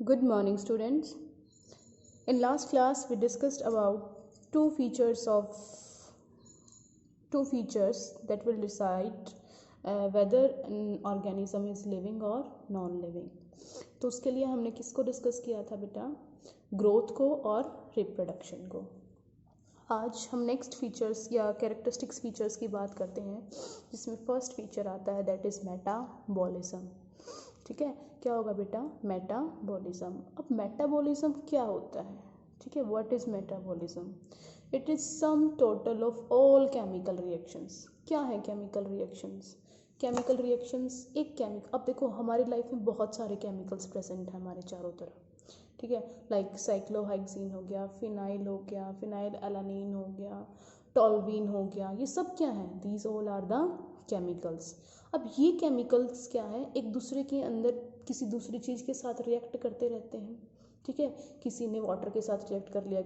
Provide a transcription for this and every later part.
Good morning, students. In last class, we discussed about two features that will decide whether an organism is living or non-living. तो उसके लिए हमने किसको discuss किया था बेटा? ग्रोथ को और रिप्रोडक्शन को. आज हम नेक्स्ट फीचर्स या कैरेक्टरिस्टिक्स फीचर्स की बात करते हैं, जिसमें फर्स्ट फीचर आता है दैट इज़ मेटाबॉलिज्म. ठीक है, क्या होगा बेटा? मेटाबॉलिज्म. अब मेटाबॉलिज्म क्या होता है? ठीक है, what is metabolism? It is some total of all chemical reactions. क्या है केमिकल रिएक्शंस? केमिकल रिएक्शंस एक अब देखो, हमारी लाइफ में बहुत सारे केमिकल्स प्रेजेंट हैं हमारे चारों तरफ. ठीक है, लाइक साइक्लोहेक्सीन हो गया, फिनाइल हो गया, फिनाइल एलानीन हो गया, टॉल्वीन हो गया. ये सब क्या है? These all are the chemicals. अब ये केमिकल्स क्या है? एक दूसरे के अंदर किसी दूसरी चीज़ के साथ रिएक्ट करते रहते हैं. ठीक है, किसी ने वाटर के साथ रिएक्ट कर लिया,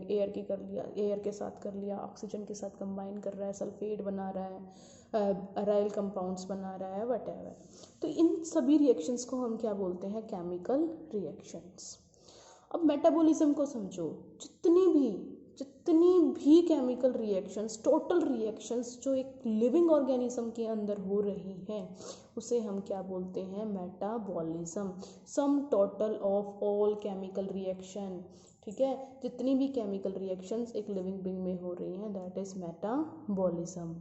एयर के साथ कर लिया, ऑक्सीजन के साथ कंबाइन कर रहा है, सल्फेट बना रहा है, अराइल कंपाउंड्स बना रहा है, व्हाटएवर. तो इन सभी रिएक्शंस को हम क्या बोलते हैं? Chemical reactions. अब मेटाबॉलिज्म को समझो. जितनी भी केमिकल रिएक्शंस, टोटल रिएक्शंस जो एक लिविंग ऑर्गेनिज्म के अंदर हो रही हैं, उसे हम क्या बोलते हैं? Metabolism. Some total of all chemical reaction. ठीक है, जितनी भी केमिकल रिएक्शंस एक लिविंग बीइंग में हो रही हैं, दैट इज मेटाबॉलिज्म.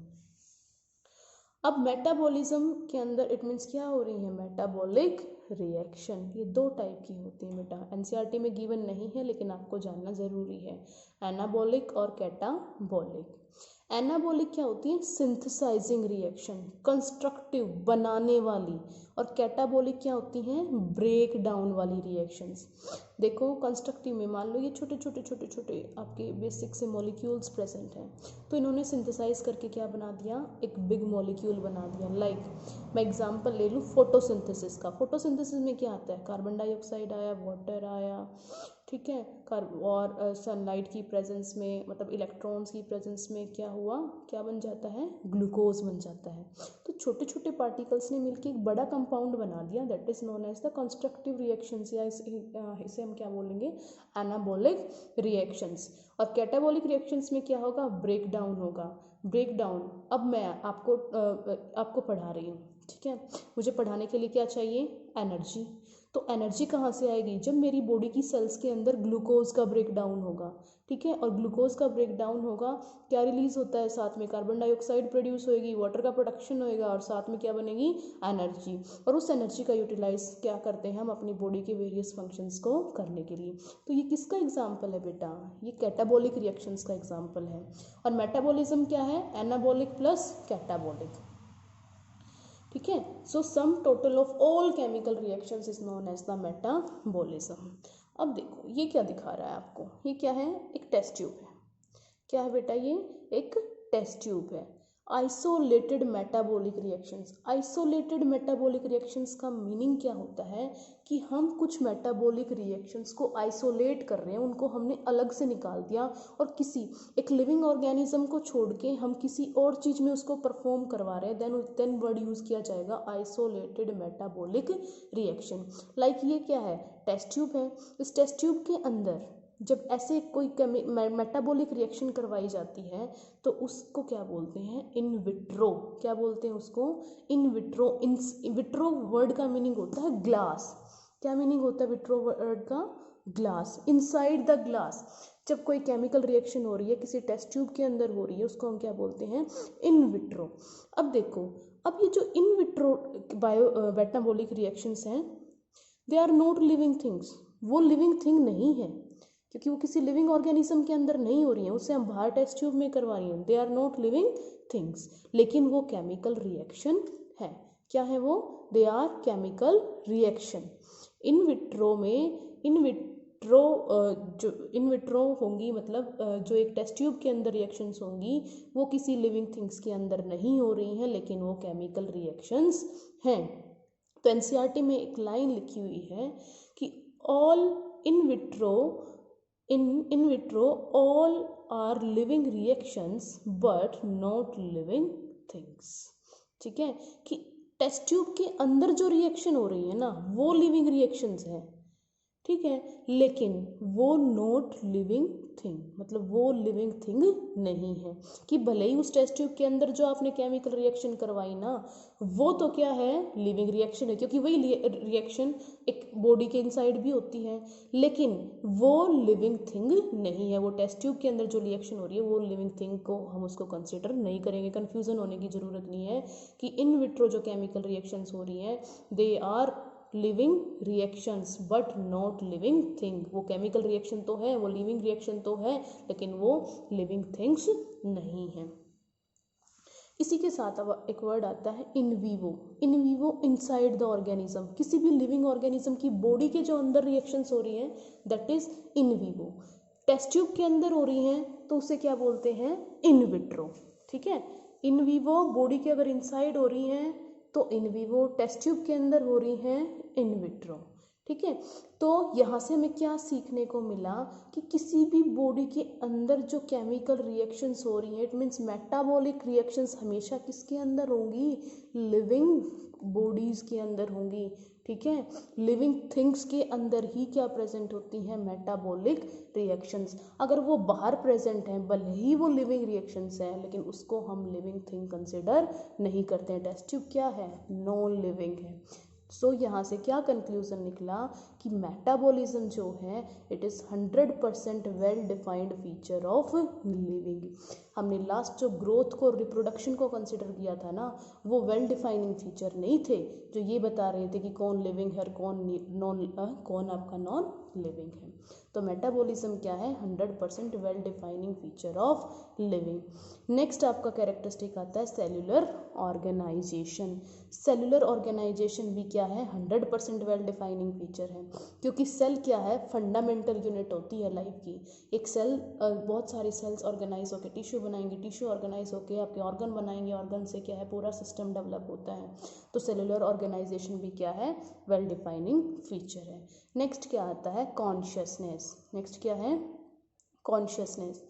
अब मेटाबॉलिज्म के अंदर इट मीन्स क्या हो रही है? Metabolic reaction. ये दो टाइप की होती है बेटा. एनसीईआरटी में गिवन नहीं है, लेकिन आपको जानना ज़रूरी है. एनाबॉलिक और कैटाबॉलिक. एनाबॉलिक क्या होती है? सिंथेसाइजिंग रिएक्शन, कंस्ट्रक्टिव, बनाने वाली. और कैटाबॉलिक क्या होती हैं? ब्रेक डाउन वाली रिएक्शंस. देखो, कंस्ट्रक्टिव में मान लो ये छोटे आपके बेसिक से मॉलिक्यूल्स प्रेजेंट हैं, तो इन्होंने सिंथेसाइज करके क्या बना दिया? एक बिग मॉलिक्यूल बना दिया. लाइक मैं एग्जांपल ले लूँ फोटोसिंथेसिस का. फोटोसिंथेसिस में क्या आता है? कार्बन डाइऑक्साइड आया, वाटर आया. ठीक है, और सनलाइट की प्रेजेंस में, मतलब इलेक्ट्रॉन्स की प्रेजेंस में क्या हुआ? क्या बन जाता है? ग्लूकोज बन जाता है. तो छोटे छोटे पार्टिकल्स ने मिलकर एक बड़ा कंपाउंड बना दिया, that is known as the constructive reactions, या इसे हम क्या बोलेंगे? Anabolic reactions. और कैटाबॉलिक रिएक्शंस में क्या होगा? ब्रेक डाउन होगा. Break down. अब मैं आपको पढ़ा रही हूँ. ठीक है, मुझे पढ़ाने के लिए क्या चाहिए? एनर्जी. तो एनर्जी कहाँ से आएगी? जब मेरी बॉडी की सेल्स के अंदर ग्लूकोज का ब्रेक डाउन होगा. ठीक है, और ग्लूकोज का ब्रेक डाउन होगा, क्या रिलीज होता है? साथ में कार्बन डाइऑक्साइड प्रोड्यूस होएगी, वाटर का प्रोडक्शन होएगा, और साथ में क्या बनेगी? एनर्जी. और उस एनर्जी का यूटिलाइज क्या करते हैं हम? अपनी बॉडी के वेरियस फंक्शंस को करने के लिए. तो ये किसका एग्जाम्पल है बेटा? ये कैटाबॉलिक रिएक्शंस का एग्जाम्पल है. और मेटाबॉलिज्म क्या है? Anabolic plus catabolic. ठीक है, so sum total of all chemical reactions is known as the metabolism. अब देखो, ये क्या दिखा रहा है आपको? ये क्या है? एक टेस्ट ट्यूब है. क्या है बेटा? ये एक टेस्ट ट्यूब है. Isolated metabolic reactions. Isolated metabolic reactions का मीनिंग क्या होता है? कि हम कुछ मेटाबॉलिक रिएक्शंस को आइसोलेट कर रहे हैं, उनको हमने अलग से निकाल दिया, और किसी एक लिविंग ऑर्गेनिज्म को छोड़ के हम किसी और चीज़ में उसको परफॉर्म करवा रहे हैं, देन वर्ड यूज़ किया जाएगा आइसोलेटेड मेटाबॉलिक रिएक्शन. लाइक ये क्या है? टेस्ट ट्यूब है. इस टेस्ट ट्यूब के अंदर जब ऐसे कोई मेटाबॉलिक रिएक्शन करवाई जाती है, तो उसको क्या बोलते हैं? In vitro. क्या बोलते हैं उसको? In vitro. विट्रो वर्ड का मीनिंग होता है ग्लास. क्या मीनिंग होता है विट्रो वर्ड का? ग्लास. Inside the glass. जब कोई केमिकल रिएक्शन हो रही है, किसी टेस्ट ट्यूब के अंदर हो रही है, उसको हम क्या बोलते हैं? In vitro. अब देखो, अब ये जो इन विट्रो मेटाबॉलिक रिएक्शंस हैं, they are not living things. वो लिविंग थिंग नहीं है, क्योंकि वो किसी लिविंग ऑर्गेनिज्म के अंदर नहीं हो रही है, उसे हम बाहर टेस्ट ट्यूब में करवा रही हैं. They are not living things, लेकिन वो केमिकल रिएक्शन है. क्या है वो? They are chemical reaction. In vitro में जो इन विट्रो होंगी, मतलब जो एक टेस्ट ट्यूब के अंदर रिएक्शंस होंगी, वो किसी लिविंग थिंग्स के अंदर नहीं हो रही हैं, लेकिन वो केमिकल रिएक्शंस हैं. तो एनसीईआरटी में एक लाइन लिखी हुई है कि all in vitro all are living reactions but not living things. ठीक है, कि टेस्ट ट्यूब के अंदर जो रिएक्शन हो रही है ना, वो लिविंग रिएक्शंस है. ठीक है, लेकिन वो नॉट लिविंग थिंग, मतलब वो लिविंग थिंग नहीं है, कि भले ही उस टेस्ट ट्यूब के अंदर जो आपने केमिकल रिएक्शन करवाई ना, वो तो क्या है, लिविंग रिएक्शन है, क्योंकि वही रिएक्शन एक बॉडी के इनसाइड भी होती है, लेकिन वो लिविंग थिंग नहीं है। वो टेस्ट ट्यूब के अंदर जो रिएक्शन हो रही है वो लिविंग थिंग को हम उसको कंसिडर नहीं करेंगे। कन्फ्यूज़न होने की ज़रूरत नहीं है कि इन विट्रो जो केमिकल रिएक्शंस हो रही हैं they are living reactions but not living thing. वो केमिकल रिएक्शन तो है, वो लिविंग रिएक्शन तो है, लेकिन वो लिविंग थिंग्स नहीं है। इसी के साथ अब एक वर्ड आता है in vivo. In vivo inside the organism, किसी भी लिविंग ऑर्गेनिज्म की बॉडी के जो अंदर रिएक्शंस हो रही हैं that is in vivo. Test tube के अंदर हो रही हैं तो उसे क्या बोलते हैं, इन विट्रो। ठीक है, इन वीवो बॉडी के अगर इनसाइड हो रही हैं तो इन वीवो, टेस्ट ट्यूब के अंदर हो रही हैं इन विट्रो। ठीक है, तो यहाँ से हमें क्या सीखने को मिला कि किसी भी बॉडी के अंदर जो केमिकल रिएक्शंस हो रही हैं, इट मीन्स मेटाबॉलिक रिएक्शंस हमेशा किसके अंदर होंगी, लिविंग बॉडीज़ के अंदर होंगी। ठीक है, लिविंग थिंग्स के अंदर ही क्या प्रेजेंट होती हैं, मेटाबॉलिक रिएक्शंस। अगर वो बाहर प्रेजेंट हैं, भले ही वो लिविंग रिएक्शंस हैं, लेकिन उसको हम लिविंग थिंग कंसिडर नहीं करते हैं। टेस्ट ट्यूब क्या है, नॉन लिविंग है। सो यहाँ से क्या कंक्लूजन निकला कि मेटाबॉलिज्म जो है it is 100% well defined feature of living. हमने लास्ट जो ग्रोथ को, रिप्रोडक्शन को कंसिडर किया था ना, वो वेल डिफाइनिंग फीचर नहीं थे जो ये बता रहे थे कि कौन लिविंग है और कौन आपका नॉन लिविंग है। तो मेटाबॉलिज्म क्या है, 100% well defining feature of living. Next आपका कैरेक्टरिस्टिक आता है सेल्यूलर ऑर्गेनाइजेशन। सेल्यूलर ऑर्गेनाइजेशन भी क्या है, 100% वेल डिफाइनिंग फीचर है, क्योंकि सेल क्या है, फंडामेंटल यूनिट होती है लाइफ की। एक सेल, बहुत सारी सेल्स ऑर्गेनाइज होकर टिश्यू बनाएंगे, टिश्यू ऑर्गेनाइज होकर आपके ऑर्गन बनाएंगे, ऑर्गन से क्या है, पूरा सिस्टम डेवलप होता है। तो सेल्यूलर ऑर्गेनाइजेशन भी क्या है, वेल डिफाइनिंग फीचर है। नेक्स्ट क्या आता है, कॉन्शियसनेस। नेक्स्ट क्या है, कॉन्शियसनेस।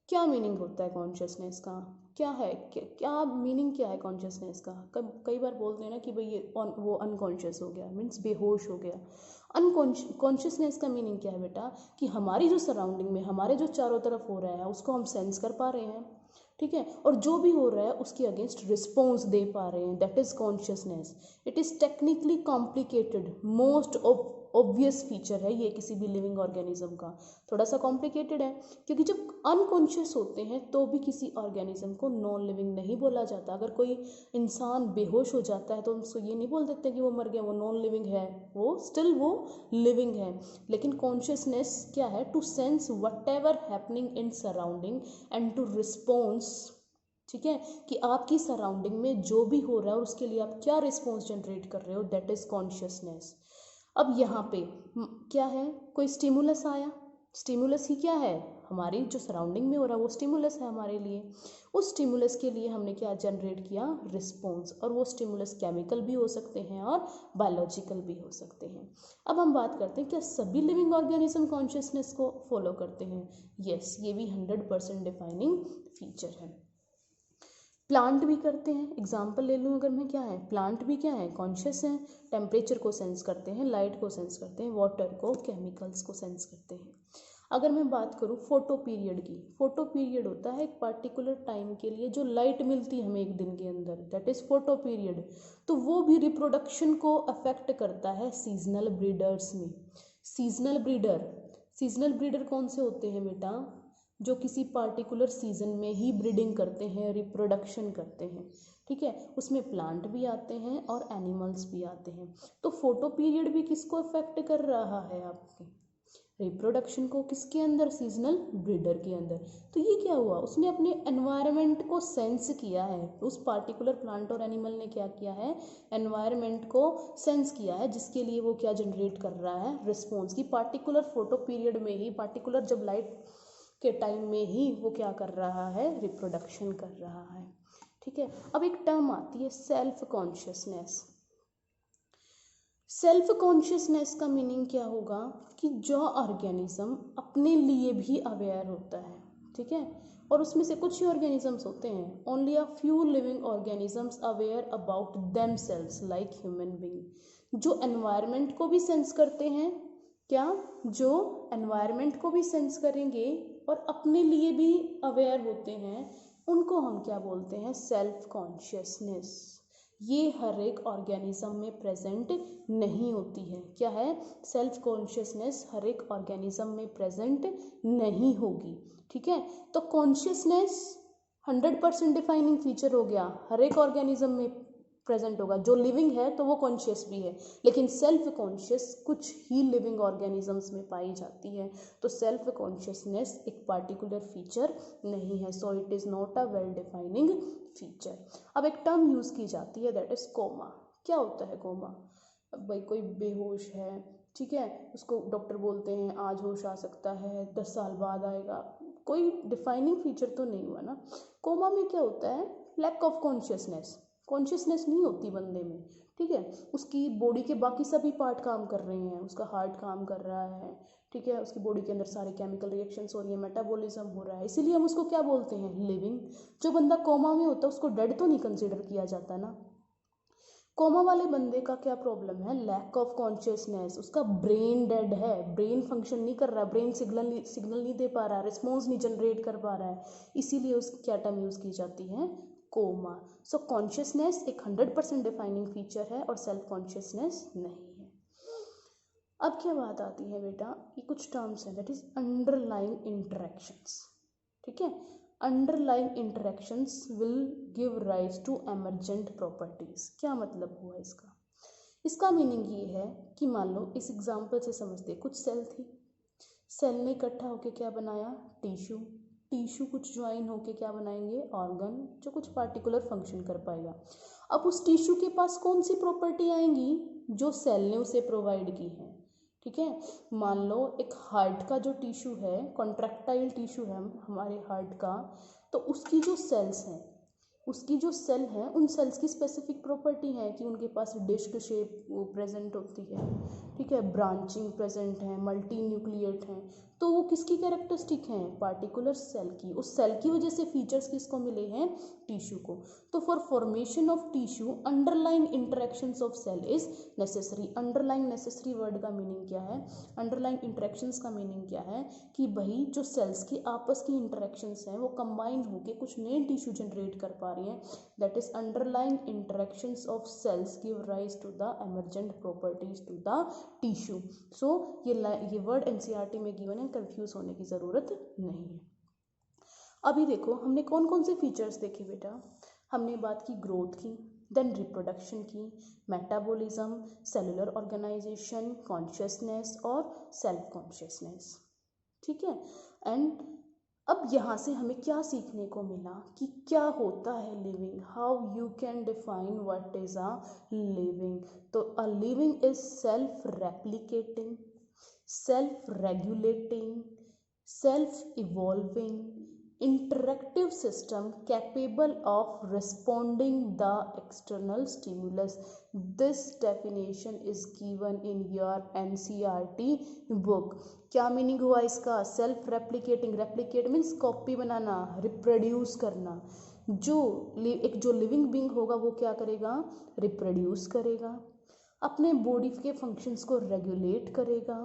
क्या मीनिंग होता है कॉन्शियसनेस का, क्या है, क्या मीनिंग क्या है कॉन्शियसनेस का। कई बार बोलते हैं ना कि भाई ये वो अनकॉन्शियस हो गया, मीन्स बेहोश हो गया। कॉन्शियसनेस का मीनिंग क्या है बेटा, कि हमारी जो सराउंडिंग में, हमारे जो चारों तरफ हो रहा है उसको हम सेंस कर पा रहे हैं। ठीक है, और जो भी हो रहा है उसके अगेंस्ट रिस्पॉन्स दे पा रहे हैं, that is consciousness. It is technically complicated, most obvious feature है ये किसी भी लिविंग ऑर्गेनिज्म का। थोड़ा सा कॉम्प्लिकेटेड है क्योंकि जब अनकॉन्शियस होते हैं तो भी किसी ऑर्गेनिज्म को नॉन लिविंग नहीं बोला जाता। अगर कोई इंसान बेहोश हो जाता है तो उसको ये नहीं बोल देते कि वो मर गया, वो नॉन लिविंग है, वो स्टिल वो लिविंग है। लेकिन कॉन्शियसनेस क्या है, to sense whatever happening in surrounding and to response. ठीक है, कि आपकी सराउंडिंग में जो भी हो रहा है उसके लिए आप क्या रिस्पॉन्स जनरेट कर रहे हो, दैट इज कॉन्शियसनेस। अब यहाँ पे क्या है, कोई स्टिमुलस आया, स्टिमुलस ही क्या है, हमारी जो सराउंडिंग में हो रहा है वो स्टिमुलस है हमारे लिए। उस स्टिमुलस के लिए हमने क्या जनरेट किया, रिस्पॉन्स। और वो स्टिमुलस केमिकल भी हो सकते हैं और बायोलॉजिकल भी हो सकते हैं। अब हम बात करते हैं क्या सभी लिविंग ऑर्गेनिज्म कॉन्शियसनेस को फॉलो करते हैं। यस, ये भी 100% डिफाइनिंग फीचर है। प्लांट भी करते हैं, एग्जाम्पल ले लूँ अगर मैं, क्या है, प्लांट भी क्या है, कॉन्शियस हैं, टेम्परेचर को सेंस करते हैं, लाइट को सेंस करते हैं, वाटर को, केमिकल्स को सेंस करते हैं। अगर मैं बात करूँ फोटो पीरियड की, फोटो पीरियड होता है एक पर्टिकुलर टाइम के लिए जो लाइट मिलती है हमें एक दिन के अंदर, दैट इज़ फोटो पीरियड। तो वो भी रिप्रोडक्शन को अफेक्ट करता है सीजनल ब्रीडर्स में। सीजनल ब्रीडर कौन से होते हैं बेटा, जो किसी पार्टिकुलर सीजन में ही ब्रीडिंग करते हैं, रिप्रोडक्शन करते हैं। ठीक है, उसमें प्लांट भी आते हैं और एनिमल्स भी आते हैं। तो फोटो पीरियड भी किसको अफेक्ट कर रहा है, आपके रिप्रोडक्शन को, किसके अंदर, सीजनल ब्रीडर के अंदर। तो ये क्या हुआ, उसने अपने एनवायरनमेंट को सेंस किया है, उस पार्टिकुलर प्लांट और एनिमल ने क्या किया है, एनवायरनमेंट को सेंस किया है, जिसके लिए वो क्या जनरेट कर रहा है, रिस्पॉन्स। की पार्टिकुलर फोटो पीरियड में ही, पार्टिकुलर जब लाइट के टाइम में ही वो क्या कर रहा है, रिप्रोडक्शन कर रहा है। ठीक है, अब एक टर्म आती है सेल्फ कॉन्शियसनेस। सेल्फ कॉन्शियसनेस का मीनिंग क्या होगा, कि जो ऑर्गेनिज्म अपने लिए भी अवेयर होता है। ठीक है, और उसमें से कुछ ही ऑर्गेनिजम्स होते हैं, only a few living organisms aware about themselves like human being, जो एनवायरनमेंट को भी सेंस करते हैं क्या, जो एनवायरनमेंट को भी सेंस करेंगे और अपने लिए भी अवेयर होते हैं, उनको हम क्या बोलते हैं, सेल्फ कॉन्शियसनेस। ये हर एक ऑर्गेनिज्म में प्रेजेंट नहीं होती है। क्या है, सेल्फ कॉन्शियसनेस हर एक ऑर्गेनिज्म में प्रेजेंट नहीं होगी। ठीक है, तो कॉन्शियसनेस 100% डिफाइनिंग फीचर हो गया, हर एक ऑर्गेनिज्म में प्रेजेंट होगा। जो लिविंग है तो वो कॉन्शियस भी है, लेकिन सेल्फ कॉन्शियस कुछ ही लिविंग ऑर्गेनिजम्स में पाई जाती है। तो सेल्फ कॉन्शियसनेस एक पार्टिकुलर फीचर नहीं है, so it is not a well defining feature. अब एक टर्म यूज़ की जाती है, दैट इज़ कोमा। क्या होता है कोमा? अब भाई कोई बेहोश है, ठीक है, उसको डॉक्टर बोलते हैं आज होश आ सकता है, 10 साल बाद आएगा, कोई डिफाइनिंग फीचर तो नहीं हुआ ना। कोमा में क्या होता है, लैक ऑफ कॉन्शियसनेस, कॉन्शियसनेस नहीं होती बंदे में। ठीक है, उसकी बॉडी के बाकी सभी पार्ट काम कर रहे हैं, उसका हार्ट काम कर रहा है, ठीक है, उसकी बॉडी के अंदर सारे केमिकल रिएक्शंस हो रही है, मेटाबॉलिज्म हो रहा है, इसीलिए हम उसको क्या बोलते हैं, लिविंग। जो बंदा कोमा में होता है उसको डेड तो नहीं कंसिडर किया जाता ना। कोमा वाले बंदे का क्या प्रॉब्लम है, लैक ऑफ कॉन्शियसनेस, उसका ब्रेन डेड है, ब्रेन फंक्शन नहीं कर रहा, ब्रेन सिग्नल नहीं दे पा रहा, रिस्पॉन्स नहीं जनरेट कर पा रहा है, इसीलिए उसकी क्या टर्म यूज़ की जाती है, कोमा। सो कॉन्शियसनेस एक 100% डिफाइनिंग फीचर है और सेल्फ कॉन्शियसनेस नहीं है। अब क्या बात आती है बेटा, ये कुछ टर्म्स हैं, दैट इज अंडरलाइंग इंटरेक्शंस। ठीक है, underlying interactions will give rise to emergent properties. क्या मतलब हुआ इसका? इसका मीनिंग ये है कि मान लो इस एग्जाम्पल से समझते, कुछ सेल थी, सेल ने इकट्ठा होकर क्या बनाया, टिश्यू, टिश्यू कुछ ज्वाइन होकर क्या बनाएंगे, ऑर्गन, जो कुछ पार्टिकुलर फंक्शन कर पाएगा। अब उस टिश्यू के पास कौन सी प्रॉपर्टी आएंगी, जो सेल ने उसे प्रोवाइड की है। ठीक है, मान लो एक हार्ट का जो टिश्यू है, कॉन्ट्रैक्टाइल टिश्यू है हमारे हार्ट का, तो उसकी जो सेल्स हैं, उसकी जो सेल है, उन सेल्स की स्पेसिफिक प्रॉपर्टी है कि उनके पास डिस्क शेप प्रेजेंट होती है, ठीक है, ब्रांचिंग प्रेजेंट है, मल्टी न्यूक्लिएट हैं। तो वो किसकी कैरेक्टरिस्टिक हैं, पार्टिकुलर सेल की। उस सेल की वजह से फीचर्स किसको मिले हैं, टिश्यू को। तो for formation of tissue underlying interactions of cell is necessary. Underlying necessary word का मीनिंग क्या है, अंडरलाइंग इंटरेक्शंस का मीनिंग क्या है, कि भाई जो सेल्स की आपस की इंटरेक्शंस हैं वो कंबाइन होकर कुछ नए टिश्यू जनरेट कर पा रही हैं, that is underlying interactions of cells give rise to the emergent properties to the tissue. So ये वर्ड एनसीईआरटी में गिवन है, कंफ्यूज होने की ज़रूरत नहीं है। अभी देखो हमने कौन कौन से फीचर्स देखे बेटा, हमने बात की ग्रोथ की, देन रिप्रोडक्शन की, मेटाबॉलिज्म, सेलुलर ऑर्गेनाइजेशन, कॉन्शियसनेस और सेल्फ कॉन्शियसनेस। ठीक है, एंड अब यहाँ से हमें क्या सीखने को मिला कि क्या होता है living, how you can define what is a living. तो a living is self replicating, self regulating, self evolving, interactive system capable of responding the external stimulus. This definition is given in your NCERT book. क्या meaning हुआ इसका, self replicating, replicate means copy बनाना, reproduce करना। जो living being होगा वो क्या करेगा, रिप्रोड्यूस करेगा, अपने बॉडी के फंक्शंस को रेगुलेट करेगा,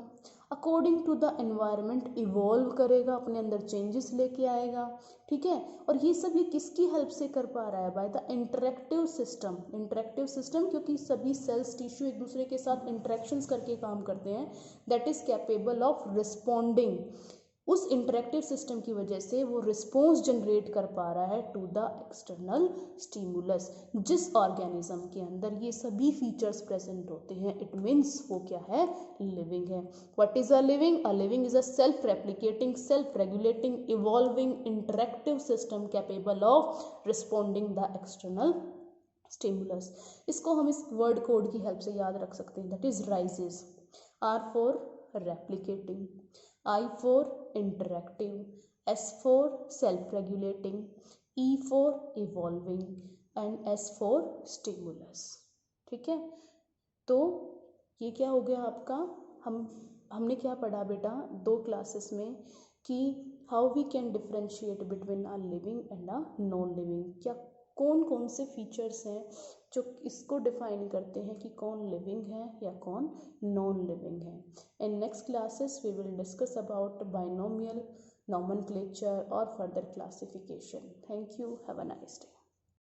according to the environment evolve करेगा, अपने अंदर चेंजेस लेके आएगा। ठीक है, और ये सब ये किसकी हेल्प से कर पा रहा है, by the interactive system. Interactive system क्योंकि सभी सेल्स टिश्यू एक दूसरे के साथ इंटरेक्शंस करके काम करते हैं, that is capable of responding. उस इंटरेक्टिव सिस्टम की वजह से वो रिस्पॉन्स जनरेट कर पा रहा है टू द एक्सटर्नल स्टिमुलस। जिस ऑर्गेनिज्म के अंदर ये सभी फीचर्स प्रेजेंट होते हैं, इट मीन्स वो क्या है, लिविंग है। What is a living? A living is a self replicating, self regulating, evolving interactive system capable of responding the external stimulus. इसको हम इस वर्ड कोड की हेल्प से याद रख सकते हैं, that is rises, are for replicating, I for interactive, S for self-regulating, E for evolving and S for stimulus। ठीक है, तो ये क्या हो गया आपका, हमने क्या पढ़ा बेटा 2 क्लासेस में, कि how we can differentiate between a living and a non living. क्या कौन कौन से फीचर्स हैं जो इसको डिफाइन करते हैं कि कौन लिविंग है या कौन नॉन लिविंग है। In next classes we will discuss about binomial, nomenclature or further classification. Thank you. Have a nice day.